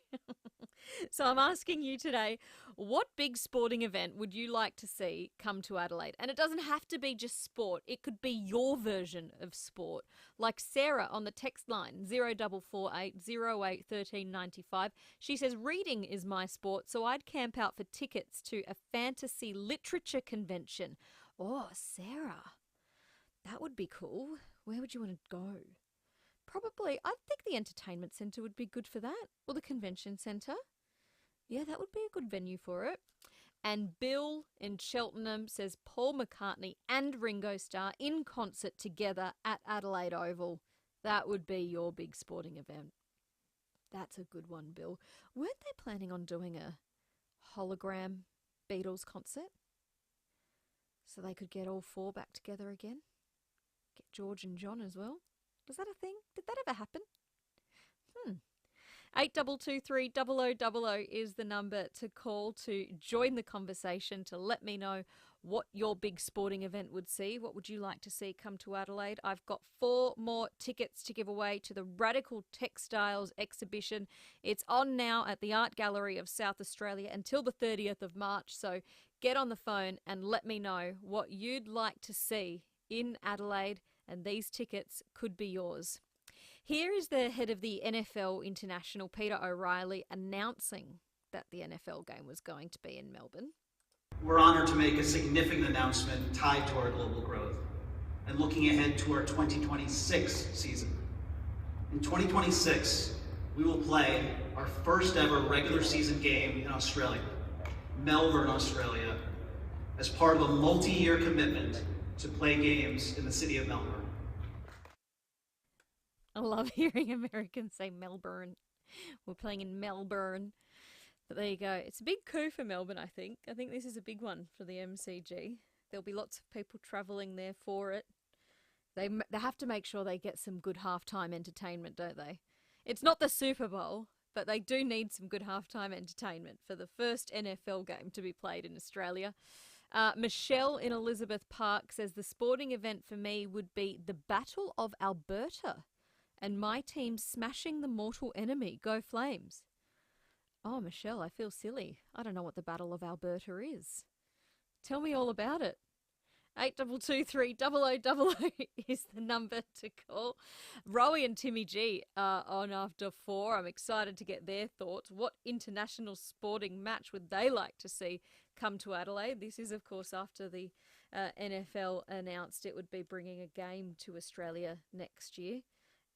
So I'm asking you today, what big sporting event would you like to see come to Adelaide? And it doesn't have to be just sport. It could be your version of sport. Like Sarah on the text line, 0448 08 1395. She says, reading is my sport, so I'd camp out for tickets to a fantasy literature convention. Oh, Sarah, that would be cool. Where would you want to go? Probably, I think the entertainment centre would be good for that. Or the convention centre. Yeah, that would be a good venue for it. And Bill in Cheltenham says Paul McCartney and Ringo Starr in concert together at Adelaide Oval. That would be your big sporting event. That's a good one, Bill. Weren't they planning on doing a hologram Beatles concert? So they could get all four back together again? Get George and John as well? Was that a thing? Did that ever happen? 8223 0000 is the number to call to join the conversation, to let me know what your big sporting event would see. What would you like to see come to Adelaide? I've got 4 more tickets to give away to the Radical Textiles exhibition. It's on now at the Art Gallery of South Australia until the 30th of March. So get on the phone and let me know what you'd like to see in Adelaide, and these tickets could be yours. Here is the head of the NFL International, Peter O'Reilly, announcing that the NFL game was going to be in Melbourne. We're honoured to make a significant announcement tied to our global growth and looking ahead to our 2026 season. In 2026, we will play our first ever regular season game in Australia, Melbourne, Australia, as part of a multi-year commitment to play games in the city of Melbourne. I love hearing Americans say Melbourne. We're playing in Melbourne. But there you go. It's a big coup for Melbourne, I think. I think this is a big one for the MCG. There'll be lots of people travelling there for it. They have to make sure they get some good halftime entertainment, don't they? It's not the Super Bowl, but they do need some good halftime entertainment for the first NFL game to be played in Australia. Michelle in Elizabeth Park says the sporting event for me would be the Battle of Alberta and my team smashing the mortal enemy. Go Flames. Oh, Michelle, I feel silly. I don't know what the Battle of Alberta is. Tell me all about it. 8223 0000 is the number to call. Rowie and Timmy G are on after 4. I'm excited to get their thoughts. What international sporting match would they like to see come to Adelaide? This is, of course, after the NFL announced it would be bringing a game to Australia next year.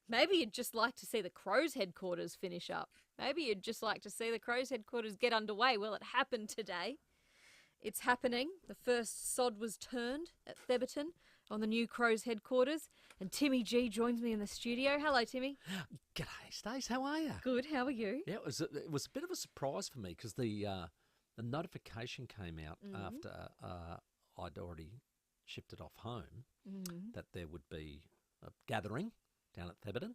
Maybe you'd just like to see the Crows headquarters finish up. Maybe you'd just like to see the Crows headquarters get underway. Well, it happened today. It's happening. The first sod was turned at Theberton on the new Crows headquarters. And Timmy G joins me in the studio. Hello, Timmy. G'day, Stace. How are you? Good. How are you? Yeah, it was a bit of a surprise for me because the notification came out after I'd already shipped it off home that there would be a gathering down at Theberton.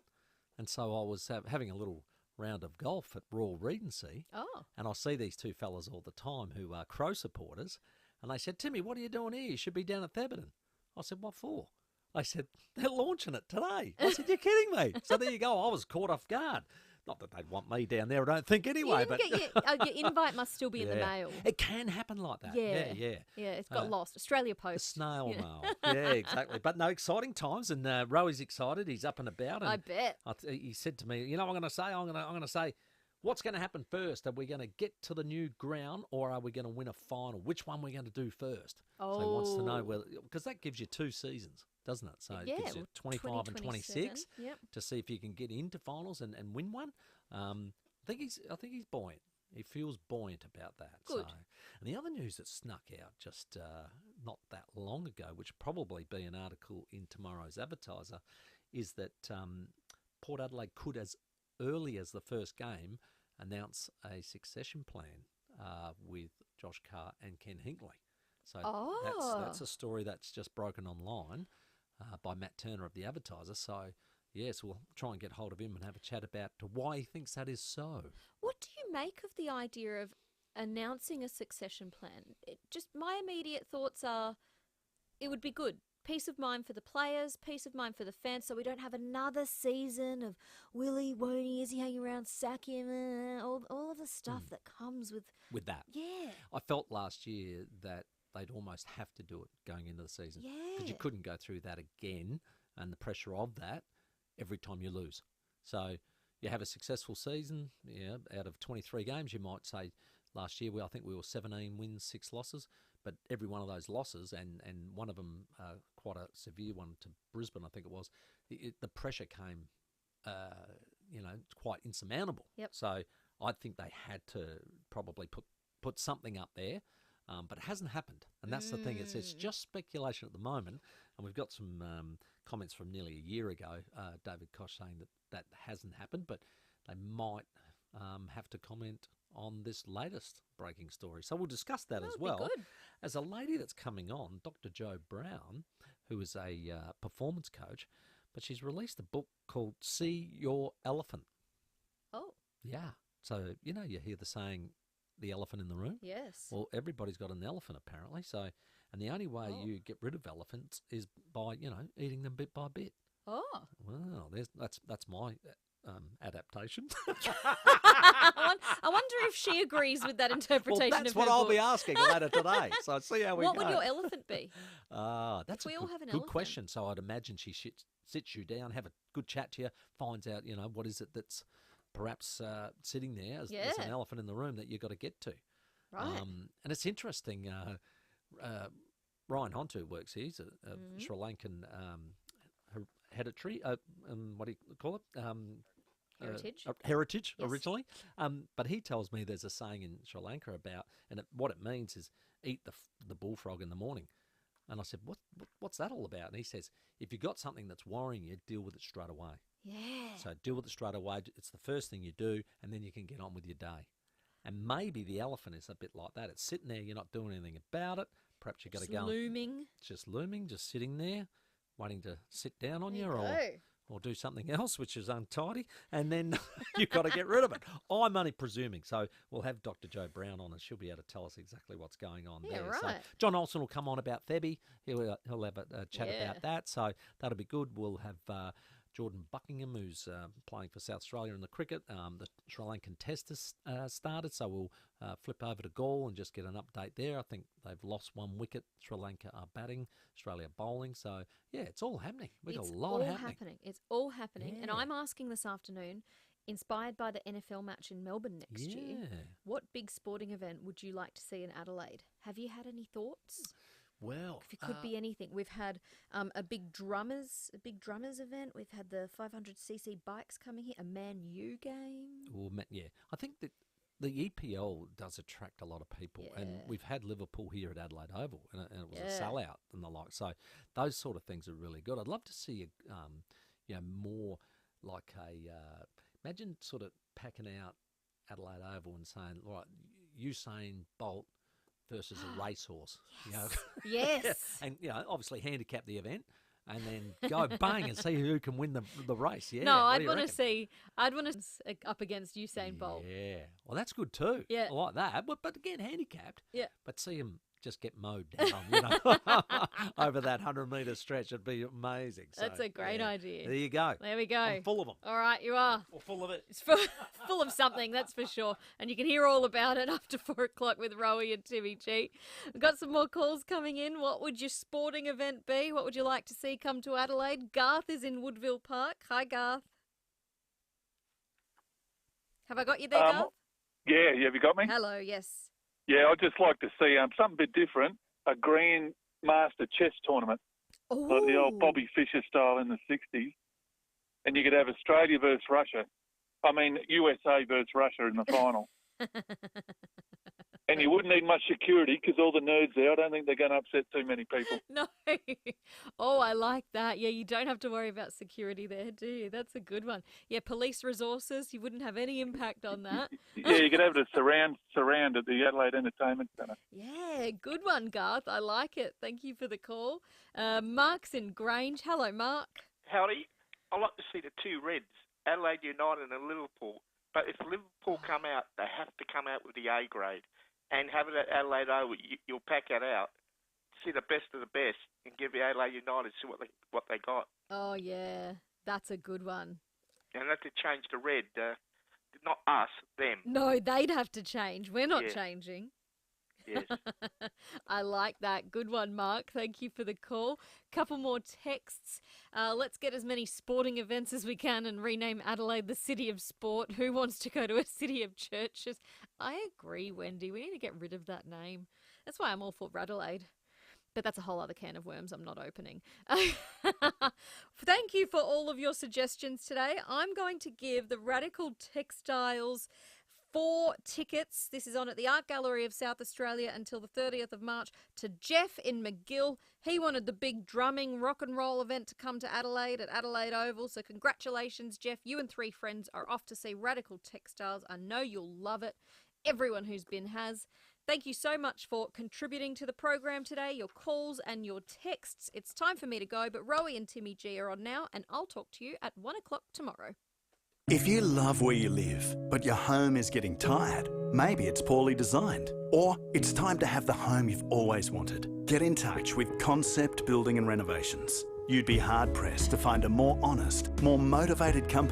And so I was having a little round of golf at Royal Regency. Oh. And I see these two fellas all the time who are Crow supporters. And they said, Timmy, what are you doing here? You should be down at Theberton. I said, what for? They said, they're launching it today. I said, you're kidding me. So there you go. I was caught off guard. Not that they'd want me down there, I don't think, anyway. You didn't get your invite must still be in the mail. It can happen like that. Yeah. Yeah, it's got lost. Australia Post. Snail mail. Yeah, exactly. But no, exciting times, and Roey's excited. He's up and about. And I bet. He said to me, you know what I'm going to say? I'm going to say, what's going to happen first? Are we going to get to the new ground, or are we going to win a final? Which one are we going to do first? Oh. So he wants to know whether, because that gives you 2 seasons, doesn't it? So it gives you 25 and 26 to see if you can get into finals and win one. I think he's buoyant. He feels buoyant about that. Good. So, and the other news that snuck out just not that long ago, which will probably be an article in tomorrow's Advertiser, is that Port Adelaide could, as early as the first game, announce a succession plan with Josh Carr and Ken Hinkley. So that's a story that's just broken online by Matt Turner of the Advertiser. So yes, we'll try and get hold of him and have a chat about why he thinks that is so. What do you make of the idea of announcing a succession plan? My immediate thoughts are it would be good. Peace of mind for the players, peace of mind for the fans, so we don't have another season of will he, won't he, is he hanging around, sack him, all of the stuff that comes with that. Yeah. I felt last year that they'd almost have to do it going into the season. Yeah. Because you couldn't go through that again and the pressure of that every time you lose. So you have a successful season, out of 23 games, you might say last year I think we were 17 wins, 6 losses, but every one of those losses, and one of them quite a severe one to Brisbane, I think it was, the pressure came, quite insurmountable. Yep. So I think they had to probably put something up there. But it hasn't happened, and that's the thing. It's just speculation at the moment, and we've got some comments from nearly a year ago, David Koch saying that hasn't happened, but they might have to comment on this latest breaking story. So we'll discuss that as well. As a lady that's coming on, Dr. Jo Brown, who is a performance coach, but she's released a book called See Your Elephant. Oh. Yeah. So, you hear the saying, the elephant in the room? Yes. Well, everybody's got an elephant apparently. So, and the only way you get rid of elephants is by, eating them bit by bit. Oh. Well, that's my adaptation. I wonder if she agrees with that interpretation well, that's of what her I'll book. be asking later today. So see how we go. What would your elephant be? That's we a all good, have an good elephant. question. So I'd imagine she sits you down, have a good chat to you, finds out, what is it that's perhaps sitting there as an elephant in the room that you've got to get to. Right. And it's interesting. Ryan Hontu works here. He's a Sri Lankan hereditary. What do you call it? Heritage originally. But he tells me there's a saying in Sri Lanka about, and what it means is eat the bullfrog in the morning. And I said, what's that all about? And he says, if you've got something that's worrying you, deal with it straight away. Yeah. So deal with it straight away. It's the first thing you do, and then you can get on with your day. And maybe the elephant is a bit like that. It's sitting there, you're not doing anything about it. Perhaps you've got to go. Looming. It's just looming, just sitting there, waiting to sit down on There you, you or do something else, which is untidy, and then you've got to get rid of it. I'm only presuming. So we'll have Dr. Jo Brown on, and she'll be able to tell us exactly what's going on there. Right. So John Olsen will come on about FIVEAA. He'll have a chat about that. So that'll be good. We'll have Jordan Buckingham, who's playing for South Australia in the cricket. The Sri Lankan test has started, so we'll flip over to Gaul and just get an update there. I think they've lost 1 wicket. Sri Lanka are batting, Australia bowling. So, yeah, it's all happening. We've got a lot happening. It's all happening. Yeah. And I'm asking this afternoon, inspired by the NFL match in Melbourne next year, what big sporting event would you like to see in Adelaide? Have you had any thoughts? Well, if it could be anything, we've had a big drummers event. We've had the 500cc bikes coming here, a Man U game. Well, yeah, I think that the EPL does attract a lot of people, and we've had Liverpool here at Adelaide Oval, and it was a sellout and the like. So those sort of things are really good. I'd love to see more like imagine sort of packing out Adelaide Oval and saying, right, Usain Bolt versus a racehorse. Yes. And obviously handicap the event, and then go bang and see who can win the race. Yeah. No, what I'd do you want to reckon? see. I'd want to up against Usain Bolt. Yeah. Well, that's good too. Yeah. I like that. But again, handicapped. Yeah. But see him just get mowed down, over that 100-metre stretch. It'd be amazing. So, That's a great idea. There you go. There we go. I'm full of them. All right, you are. Or full of it. It's full of something, that's for sure. And you can hear all about it after 4 o'clock with Rowie and Timmy G. We've got some more calls coming in. What would your sporting event be? What would you like to see come to Adelaide? Garth is in Woodville Park. Hi, Garth. Have I got you there, Garth? Yeah, have you got me? Hello, yes. Yeah, I'd just like to see something a bit different, a Grandmaster chess tournament, like the old Bobby Fischer style in the 60s. And you could have Australia versus Russia. I mean, USA versus Russia in the final. And you wouldn't need much security because all the nerds there, I don't think they're going to upset too many people. No. Oh, I like that. Yeah, you don't have to worry about security there, do you? That's a good one. Yeah, police resources, you wouldn't have any impact on that. Yeah, you could have it a surround at the Adelaide Entertainment Centre. Yeah, good one, Garth. I like it. Thank you for the call. Mark's in Grange. Hello, Mark. Howdy. I'd like to see the two Reds, Adelaide United and Liverpool. But if Liverpool come out, they have to come out with the A grade. And have it at Adelaide Oval, you'll pack that out, see the best of the best, and give the Adelaide United see what they got. Oh, yeah. That's a good one. And that to change the red, not us, them. No, they'd have to change. We're not changing. Yes. I like that. Good one, Mark. Thank you for the call. Couple more texts. Let's get as many sporting events as we can and rename Adelaide the City of Sport. Who wants to go to a city of churches? I agree, Wendy. We need to get rid of that name. That's why I'm all for Adelaide. But that's a whole other can of worms I'm not opening. Thank you for all of your suggestions today. I'm going to give the Radical Textiles 4 tickets. This is on at the Art Gallery of South Australia until the 30th of March to Jeff in McGill. He wanted the big drumming rock and roll event to come to Adelaide at Adelaide Oval. So congratulations, Jeff. You and 3 friends are off to see Radical Textiles. I know you'll love it. Everyone who's been has. Thank you so much for contributing to the program today, your calls and your texts. It's time for me to go, but Rowie and Timmy G are on now, and I'll talk to you at 1 o'clock tomorrow. If you love where you live, but your home is getting tired, maybe it's poorly designed, or it's time to have the home you've always wanted, get in touch with Concept Building and Renovations. You'd be hard-pressed to find a more honest, more motivated company